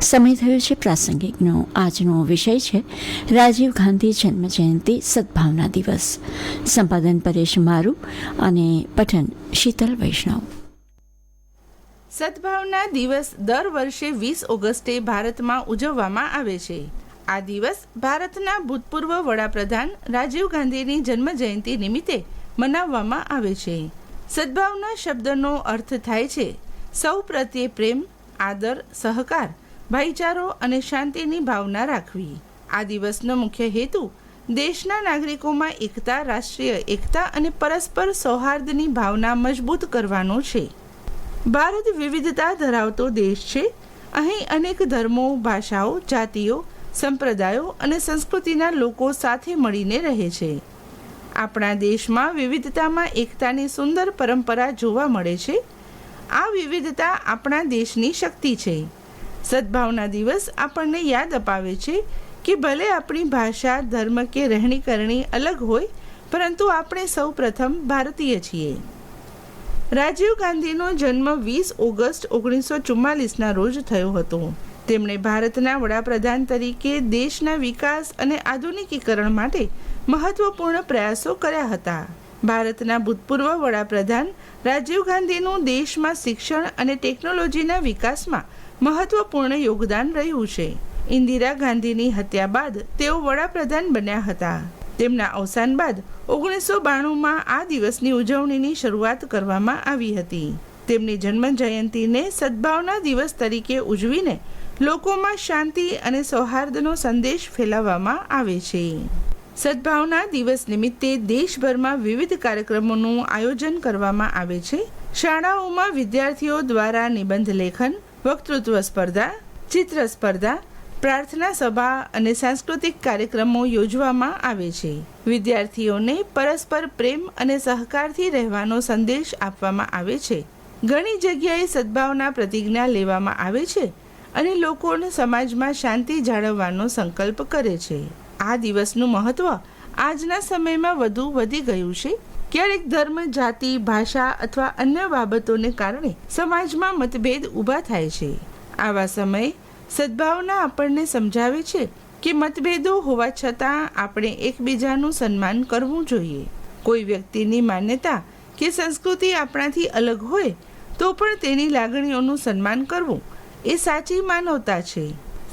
સમય થયો છે પ્રાસંગિકનો. આજનો વિષય છે રાજીવ ગાંધી જન્મજયંતિ સદભાવના દિવસ. સંપાદન પરેશ મારુ અને પઠન શીતલ વૈષ્ણવ. સદભાવના દિવસ દર વર્ષે 20 ઓગસ્ટે ભારતમાં ઉજવવામાં આવે છે. આ દિવસ ભારતના ભૂતપૂર્વ વડાપ્રધાન રાજીવ ગાંધીની જન્મજયંતિ નિમિત્તે મનાવવામાં આવે છે. સદભાવના શબ્દનો અર્થ થાય છે સૌ પ્રત્યે પ્રેમ, આદર, સહકાર, ભાઈચારો અને શાંતિની ભાવના રાખવી. આ દિવસનો મુખ્ય હેતુ દેશના નાગરિકોમાં એકતા, રાષ્ટ્રીય એકતા અને પરસ્પર સૌહાર્દની ભાવના મજબૂત કરવાનો છે. ભારત વિવિધતા ધરાવતો દેશ છે. અહીં અનેક ધર્મો, ભાષાઓ, જાતિઓ, સંપ્રદાયો અને સંસ્કૃતિના લોકો સાથે મળીને રહે છે. આપણા દેશમાં વિવિધતામાં એકતાની સુંદર પરંપરા જોવા મળે છે. આ વિવિધતા આપણા દેશની શક્તિ છે. સદભાવના દિવસ આપણને યાદ અપાવે છે કે ભલે આપણી ભાષા, ધર્મ કે રહેણીકરણી અલગ હોય, પરંતુ આપણે સૌ પ્રથમ ભારતીય છીએ. રાજીવ ગાંધીનો જન્મ 20 ઓગસ્ટ 1944ના રોજ થયો હતો. તેમણે ભારતના વડાપ્રધાન તરીકે દેશના વિકાસ અને આધુનિકીકરણ માટે મહત્વપૂર્ણ પ્રયાસો કર્યા હતા. ભારતના ભૂતપૂર્વ વડાપ્રધાન રાજીવ ગાંધીનું દેશમાં શિક્ષણ અને ટેકનોલોજીના વિકાસમાં મહત્વપૂર્ણ યોગદાન રહ્યું છે. ઇન્દિરા ગાંધીની હત્યા બાદ તેઓ વડાપ્રધાન બન્યા હતા. તેમના અવસાન બાદ 1992માં આ દિવસની ઉજવણીની શરૂઆત કરવામાં આવી હતી. તેમની જન્મ જયંતિને સદભાવના દિવસ તરીકે ઉજવીને લોકોમાં શાંતિ અને સૌહાર્દનો સંદેશ ફેલાવવામાં આવે છે. સદભાવના દિવસ નિમિત્તે દેશભરમાં વિવિધ કાર્યક્રમોનું આયોજન કરવામાં આવે છે. શાળાઓમાં વિદ્યાર્થીઓ દ્વારા નિબંધ લેખન, વક્તૃત્વ સ્પર્ધા, ચિત્ર સ્પર્ધા, પ્રાર્થના સભા અને સાંસ્કૃતિક કાર્યક્રમો યોજવામાં આવે છે. વિદ્યાર્થીઓને પરસ્પર પ્રેમ અને સહકારથી રહેવાનો સંદેશ આપવામાં આવે છે. ઘણી જગ્યાએ સદભાવના પ્રતિજ્ઞા લેવામાં આવે છે અને લોકોને સમાજમાં શાંતિ જાળવવાનો સંકલ્પ કરે છે. આ દિવસનું મહત્વ આજના સમયમાં વધુ વધી ગયું છે. ક્યારેક ધર્મ, જાતિ, ભાષા અથવા અન્ય બાબતોને કારણે સમાજમાં મતભેદ ઊભા થાય છે. આવા સમયે સદભાવના આપણને સમજાવે છે કે મતભેદો હોવા છતાં આપણે એકબીજાનું સન્માન કરવું જોઈએ. કોઈ વ્યક્તિની માન્યતા કે સંસ્કૃતિ આપણાથી અલગ હોય તો પણ તેની લાગણીઓનું સન્માન કરવું એ સાચી માનવતા છે.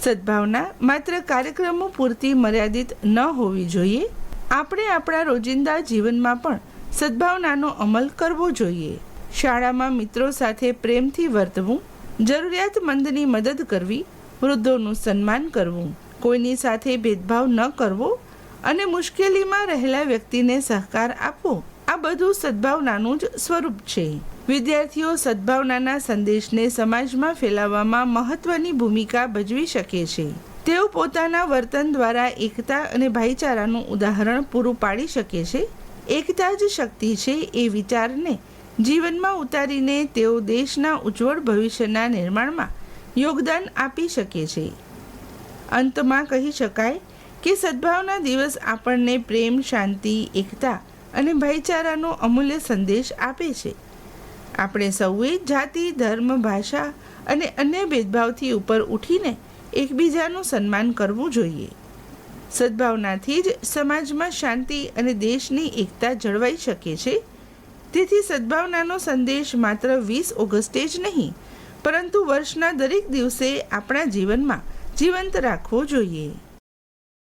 સદભાવના માત્ર કાર્યક્રમો પૂરતી મર્યાદિત ન હોવી જોઈએ. આપણે આપણા રોજિંદા જીવનમાં પણ સદભાવનાનો અમલ કરવો જોઈએ. શાળામાં મિત્રો સાથે પ્રેમથી વર્તવું, જરૂરિયાતમંદની મદદ કરવી, વૃદ્ધોનું સન્માન કરવું, કોઈની સાથે ભેદભાવ ન કરવો અને મુશ્કેલીમાં રહેલા વ્યક્તિને સહકાર આપવો, આ બધું સદભાવનાનું જ સ્વરૂપ છે. વિદ્યાર્થીઓ સદભાવનાના સંદેશને સમાજમાં ફેલાવવામાં મહત્વની ભૂમિકા ભજવી શકે છે. તેઓ પોતાના વર્તન દ્વારા એકતા અને ભાઈચારાનું ઉદાહરણ પૂરું પાડી શકે છે. એકતા જ શક્તિ છે એ વિચારને જીવનમાં ઉતારીને તેઓ દેશના ઉજ્જવળ ભવિષ્યના નિર્માણમાં યોગદાન આપી શકે છે. અંતમાં કહી શકાય કે સદભાવના દિવસ આપણને પ્રેમ, શાંતિ, એકતા અને ભાઈચારાનો અમૂલ્ય સંદેશ આપે છે. આપણે સૌએ જાતિ, ધર્મ, ભાષા અને અન્ય ભેદભાવથી ઉપર ઉઠીને એકબીજાનું સન્માન કરવું જોઈએ. સદભાવનાથી જ સમાજમાં શાંતિ અને દેશની એકતા જળવાઈ શકે છે. તેથી સદભાવનાનો સંદેશ માત્ર 20 ઓગસ્ટે જ નહીં, પરંતુ વર્ષના દરેક દિવસે આપણા જીવનમાં જીવંત રાખવો જોઈએ.